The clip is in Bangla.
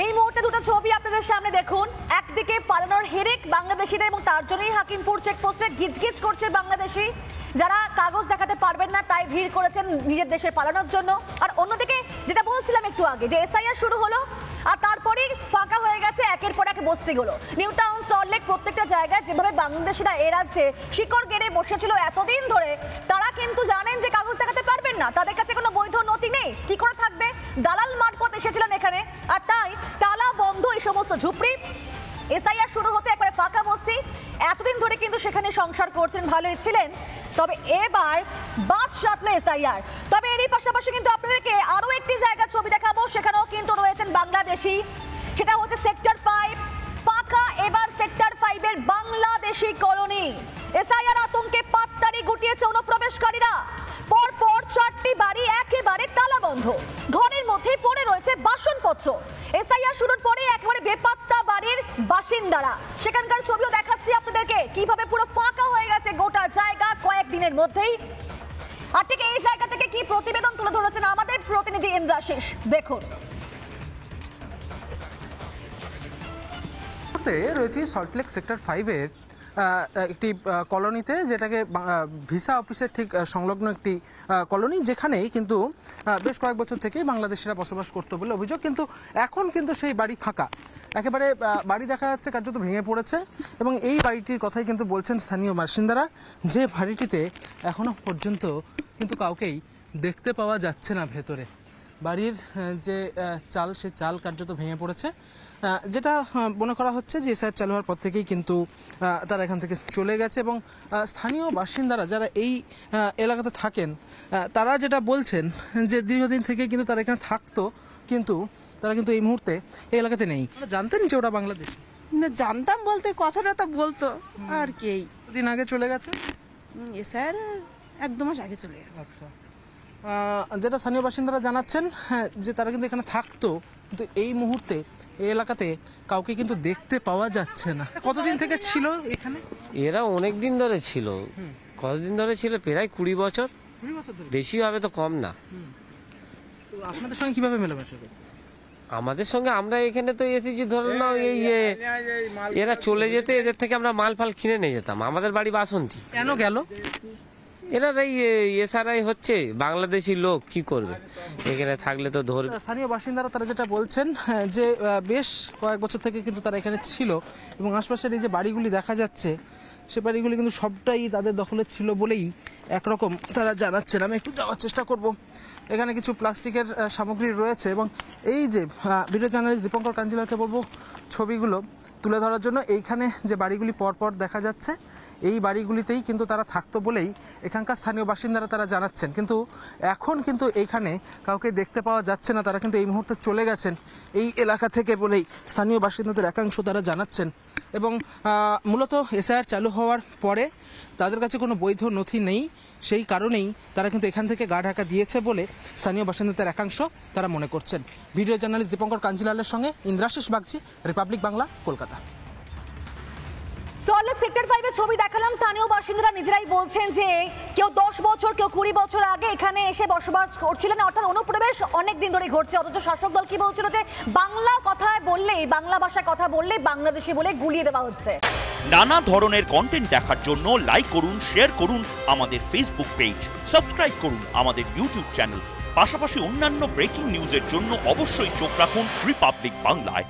এই মুহূর্তে দুটো ছবি আপনাদের সামনে দেখুন। একদিকে পালানোর হিড়িক বাংলাদেশিদের এবং তার জন্যই হাকিমপুর চেকপোস্টে গিজগিজ করছে বাংলাদেশি যারা কাগজ দেখাতে পারবেন না, তাই ভিড় করেছেন নিজের দেশে পালানোর জন্য। আর অন্যদিকে যেটা বলছিলাম একটু আগে যে এসআইআর শুরু হলো আর তারপরেই ফাঁকা হয়ে গেছে একের পর এক বস্তিগুলো। নিউ টাউন, সল্টলেক, প্রত্যেকটা জায়গায় যেভাবে বাংলাদেশিরা এ রাজ্যে শিকড় গেড়ে বসেছিল এতদিন ধরে, তারা কিন্তু জানেন যে কাগজ দেখাতে পারবেন না, তাদের কাছে কোনো বৈধ নথি নেই, কি করে থাকবে? দালাল মারফত এসেছিলেন এখানে, আর তাই তালা বন্ধ এই সমস্ত ঝুপড়ি। এসআইআর শুরু হতে একবারে ফাঁকা বস্তি। এতদিন ধরে কিন্তু সেখানে সংসার করছেন, ভালোই ছিলেন, তবে এবার বাদ সাধলে এসআইআর। তবে এরই পাশাপাশি কিন্তু আপনাদেরকে আরো একটি জায়গা ছবি দেখাবো, সেখানেও কিন্তু রয়েছেন বাংলাদেশি। সেটা হচ্ছে সেক্টর 5। ফাঁকা এবার সেক্টর 5 এর বাংলাদেশি কলোনি। এসআইআর আতঙ্কে পাত্তারি গুটিয়েছে অনুপ্রবেশকারীরা। পরপর 4টি বাড়ি একেবারে তালাবন্ধ, ঘরের মধ্যেই পড়ে রয়েছে বাসনপত্র। এসআইআর শুরুর পরে একেবারে বেপাত্তা বাড়ির বাসিন্দারা। সেখানকার ছবিও দেখাচ্ছি আপনাদেরকে, কিভাবে পুরো ফাঁকা হয়ে গেছে গোটা জায়গা কয়েকদিনের মধ্যেই। আর ঠিক এই জায়গা থেকে কি প্রতিবেদন তুলে ধরেছেন আমাদের প্রতিনিধি ইন্দ্রাশিস, দেখুন। রয়েছে সল্টলেক সেক্টর 5 এর একটি কলোনিতে, যেটাকে ভিসা অফিসের ঠিক সংলগ্ন একটি কলোনি, যেখানে কিন্তু বেশ কয়েক বছর থেকেই বাংলাদেশিরা বসবাস করতো বলে অভিযোগ। কিন্তু এখন কিন্তু সেই বাড়ি ফাঁকা, একেবারে বাড়ি দেখা যাচ্ছে কার্যত ভেঙে পড়েছে। এবং এই বাড়িটির কথাই কিন্তু বলছেন স্থানীয় বাসিন্দারা, যে বাড়িটিতে এখনো পর্যন্ত কিন্তু কাউকেই দেখতে পাওয়া যাচ্ছে না ভেতরে। বাড়ির যে চাল, সে চাল কার্যত ভেঙে পড়েছে। যেটা মনে করা হচ্ছে যে এসআইআর চালু হওয়ার পর থেকেই কিন্তু তারা এখান থেকে চলে গেছে। এবং স্থানীয় বাসিন্দারা যারা এই এলাকাতে থাকেন, তারা যেটা বলছেন যে দীর্ঘদিন থেকে কিন্তু তারা এখানে থাকতো, কিন্তু তারা কিন্তু এই মুহূর্তে এই এলাকাতে নেই। জানতেন যে ওরা বাংলাদেশ? না, জানতাম বলতে কথাটা তো বলতো আর কি। দিন আগে চলে গেছে স্যার, 1-2 মাস আগে চলে গেছে। আচ্ছা, যেটা স্থানীয় বাসিন্দারা জানাচ্ছেন, হ্যাঁ, যে তারা কিন্তু এখানে থাকতো, কিন্তু এই মুহূর্তে এই এলাকাতে কাউকে কিন্তু দেখতে পাওয়া যাচ্ছে না। কতদিন থেকে ছিল এখানে? এরা অনেক দিন ধরে ছিল। কতদিন ধরে ছিল? প্রায় 20 বছর। 20 বছর ধরে? বেশি হবে তো, কম না। তো আপনাদের সঙ্গে কিভাবে মেলামেশা করে? আমাদের সঙ্গে আমরা এখানে তো এসেছি, ধরো না, এই এরা চলে যেতে এদের থেকে আমরা মাল ফাল কিনে নিয়ে যেতাম। আমাদের বাড়ি বাসন্তী। কেন গেল? এরা এই এসআরআই হচ্ছে, বাংলাদেশি লোক কি করবে, এখানে থাকলে তো ধরবে। স্থানীয় বাসিন্দারা তারা যেটা বলছেন, যে বেশ কয়েক বছর থেকে কিন্তু তারা এখানে ছিল, এবং আশপাশের এই যে বাড়িগুলি দেখা যাচ্ছে, সে বাড়িগুলি কিন্তু সবটাই তাদের দখলে ছিল বলেই একরকম তারা জানাচ্ছেন। আমি একটু যাওয়ার চেষ্টা করব। এখানে কিছু প্লাস্টিকের সামগ্রী রয়েছে, এবং এই যে ভিডিও জার্নালিস্ট দীপঙ্কর কাঞ্জিলালকে বলবো ছবিগুলো তুলে ধরার জন্য। এইখানে যে বাড়িগুলি পরপর দেখা যাচ্ছে, এই বাড়িগুলিতেই কিন্তু তারা থাকতো বলেই এখানকার স্থানীয় বাসিন্দারা তারা জানাচ্ছেন। কিন্তু এখন কিন্তু এইখানে কাউকে দেখতে পাওয়া যাচ্ছে না, তারা কিন্তু এই মুহূর্তে চলে গেছেন এই এলাকা থেকে বলেই স্থানীয় বাসিন্দাদের একাংশ তারা জানাচ্ছেন। এবং মূলত এসআইআর চালু হওয়ার পরে তাদের কাছে কোনো বৈধ নথি নেই, সেই কারণেই তারা কিন্তু এখান থেকে গা ঢাকা দিয়েছে বলে স্থানীয় বাসিন্দাদের একাংশ তারা মনে করছেন। ভিডিও জার্নালিস্ট দীপঙ্কর কাঞ্জিলালের সঙ্গে ইন্দ্রাশিস বাগচি, রিপাবলিক বাংলা, কলকাতা। সল্টলেক সেক্টর 5 এর ছবি দেখালাম। স্থানীয় বাসিন্দারা নিজেরাই বলছেন যে কেউ 10 বছর, কেউ 20 বছর আগে এখানে এসে বসবাস করছিলেন, অর্থাৎ অনুপ্রবেশ অনেক দিন ধরে ঘটছে। অথচ শাসক দল কি বলছিল যে বাংলা কথায় বললেই, বাংলা ভাষায় কথা বললেই বাংলাদেশি বলে গুলিয়ে দেওয়া হচ্ছে। নানা ধরনের কন্টেন্ট দেখার জন্য লাইক করুন, শেয়ার করুন আমাদের ফেসবুক পেজ, সাবস্ক্রাইব করুন আমাদের ইউটিউব চ্যানেল। পাশাপাশি অন্যান্য ব্রেকিং নিউজের জন্য অবশ্যই চোখ রাখুন রিপাবলিক বাংলায়।